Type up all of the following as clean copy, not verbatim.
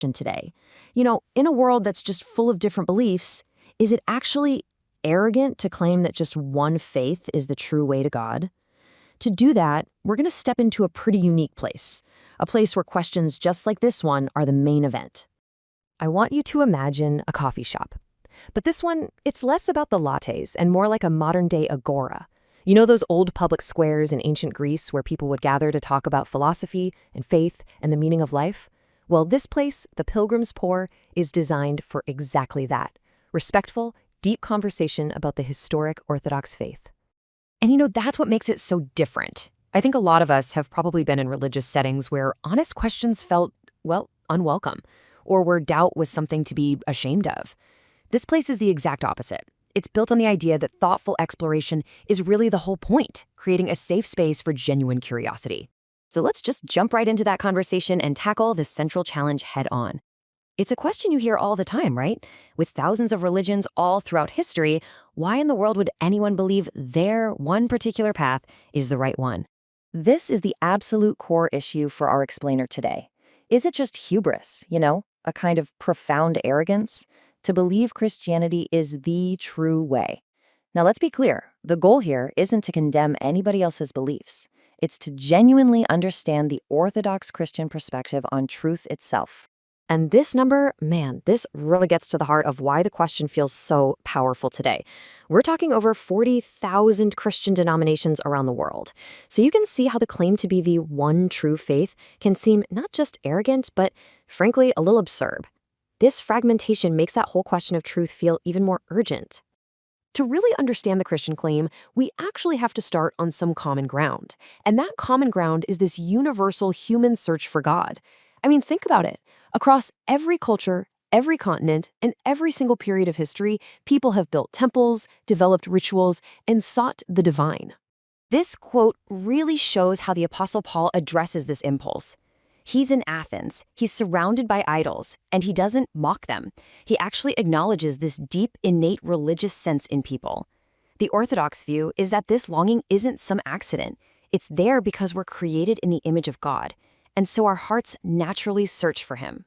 today. In a world that's just full of different beliefs, is it actually arrogant to claim that just one faith is the true way to God? To do that, we're going to step into a pretty unique place, a place where questions just like this one are the main event. I want you to imagine a coffee shop. But this one, it's less about the lattes and more like a modern-day agora. You know those old public squares in ancient Greece where people would gather to talk about philosophy and faith and the meaning of life? Well, this place, the Pilgrim's Pour, is designed for exactly that. Respectful, deep conversation about the historic Orthodox faith. And that's what makes it so different. I think a lot of us have probably been in religious settings where honest questions felt, unwelcome, or where doubt was something to be ashamed of. This place is the exact opposite. It's built on the idea that thoughtful exploration is really the whole point, creating a safe space for genuine curiosity. So let's just jump right into that conversation and tackle this central challenge head on. It's a question you hear all the time, right? With thousands of religions all throughout history, why in the world would anyone believe their one particular path is the right one? This is the absolute core issue for our explainer today. Is it just hubris, a kind of profound arrogance, to believe Christianity is the true way? Now, let's be clear. The goal here isn't to condemn anybody else's beliefs. It's to genuinely understand the Orthodox Christian perspective on truth itself. And this number, this really gets to the heart of why the question feels so powerful today. We're talking over 40,000 Christian denominations around the world. So you can see how the claim to be the one true faith can seem not just arrogant, but frankly, a little absurd. This fragmentation makes that whole question of truth feel even more urgent. To really understand the Christian claim, we actually have to start on some common ground. And that common ground is this universal human search for God. Think about it. Across every culture, every continent, and every single period of history, people have built temples, developed rituals, and sought the divine. This quote really shows how the Apostle Paul addresses this impulse. He's in Athens, he's surrounded by idols, and he doesn't mock them. He actually acknowledges this deep, innate religious sense in people. The Orthodox view is that this longing isn't some accident. It's there because we're created in the image of God, and so our hearts naturally search for him.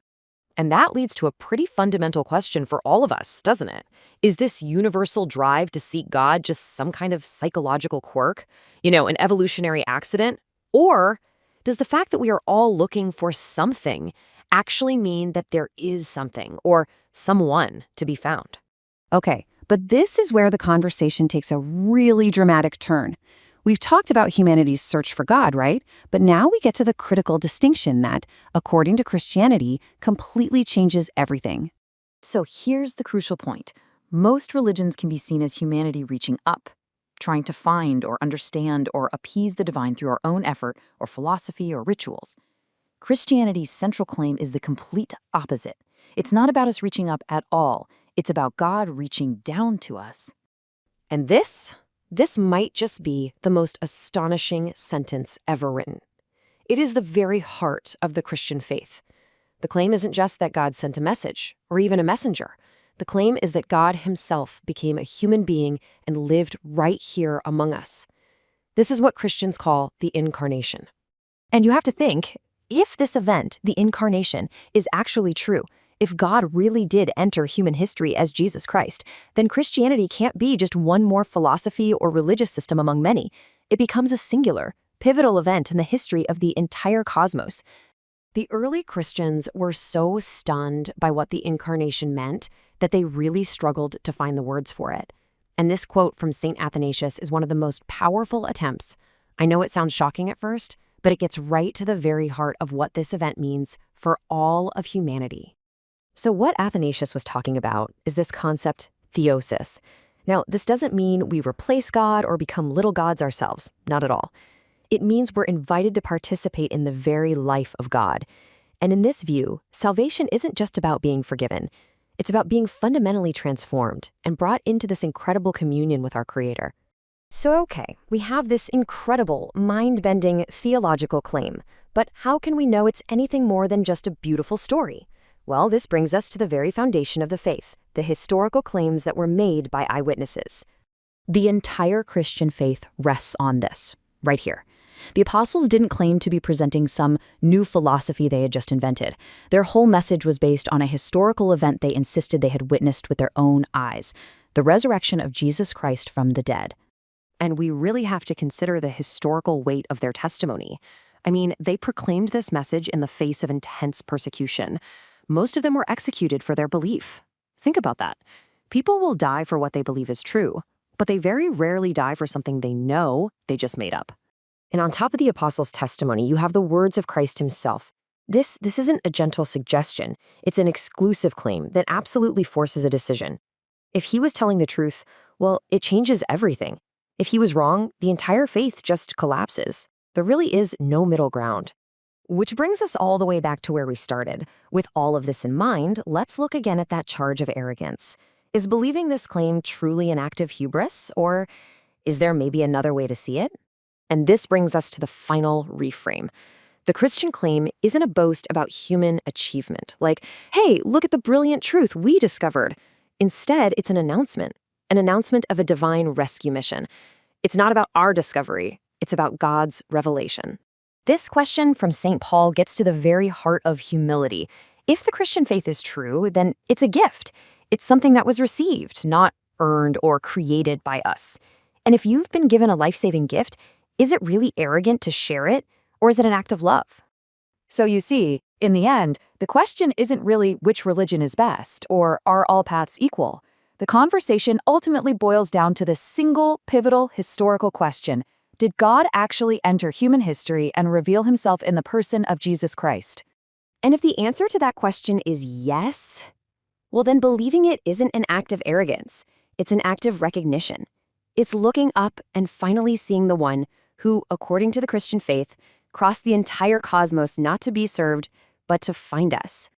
And that leads to a pretty fundamental question for all of us, doesn't it? Is this universal drive to seek God just some kind of psychological quirk? An evolutionary accident? Or does the fact that we are all looking for something actually mean that there is something or someone to be found? Okay, but this is where the conversation takes a really dramatic turn. We've talked about humanity's search for God, right? But now we get to the critical distinction that, according to Christianity, completely changes everything. So here's the crucial point. Most religions can be seen as humanity reaching up, trying to find or understand or appease the divine through our own effort or philosophy or rituals. Christianity's central claim is the complete opposite. It's not about us reaching up at all. It's about God reaching down to us. And this might just be the most astonishing sentence ever written. It is the very heart of the Christian faith. The claim isn't just that God sent a message or even a messenger. The claim is that God himself became a human being and lived right here among us. This is what Christians call the Incarnation. And you have to think, if this event, the Incarnation, is actually true, if God really did enter human history as Jesus Christ, then Christianity can't be just one more philosophy or religious system among many. It becomes a singular, pivotal event in the history of the entire cosmos. The early Christians were so stunned by what the Incarnation meant that they really struggled to find the words for it. And this quote from St. Athanasius is one of the most powerful attempts. I know it sounds shocking at first, but it gets right to the very heart of what this event means for all of humanity. So what Athanasius was talking about is this concept, theosis. Now, this doesn't mean we replace God or become little gods ourselves, not at all. It means we're invited to participate in the very life of God. And in this view, salvation isn't just about being forgiven. It's about being fundamentally transformed and brought into this incredible communion with our Creator. So okay, we have this incredible, mind-bending theological claim, but how can we know it's anything more than just a beautiful story? Well, this brings us to the very foundation of the faith, the historical claims that were made by eyewitnesses. The entire Christian faith rests on this, right here. The apostles didn't claim to be presenting some new philosophy they had just invented. Their whole message was based on a historical event they insisted they had witnessed with their own eyes: the resurrection of Jesus Christ from the dead. And we really have to consider the historical weight of their testimony. I mean, they proclaimed this message in the face of intense persecution. Most of them were executed for their belief. Think about that. People will die for what they believe is true, but they very rarely die for something they know they just made up. And on top of the apostles' testimony, you have the words of Christ himself. This isn't a gentle suggestion. It's an exclusive claim that absolutely forces a decision. If he was telling the truth, well, it changes everything. If he was wrong, the entire faith just collapses. There really is no middle ground. Which brings us all the way back to where we started. With all of this in mind, let's look again at that charge of arrogance. Is believing this claim truly an act of hubris, or is there maybe another way to see it? And this brings us to the final reframe. The Christian claim isn't a boast about human achievement, like, hey, look at the brilliant truth we discovered. Instead, it's an announcement of a divine rescue mission. It's not about our discovery, it's about God's revelation. This question from St. Paul gets to the very heart of humility. If the Christian faith is true, then it's a gift. It's something that was received, not earned or created by us. And if you've been given a life-saving gift, is it really arrogant to share it, or is it an act of love? So you see, in the end, the question isn't really which religion is best, or are all paths equal? The conversation ultimately boils down to the single, pivotal, historical question: did God actually enter human history and reveal himself in the person of Jesus Christ? And if the answer to that question is yes, well, then believing it isn't an act of arrogance. It's an act of recognition. It's looking up and finally seeing the one who, according to the Christian faith, crossed the entire cosmos not to be served, but to find us.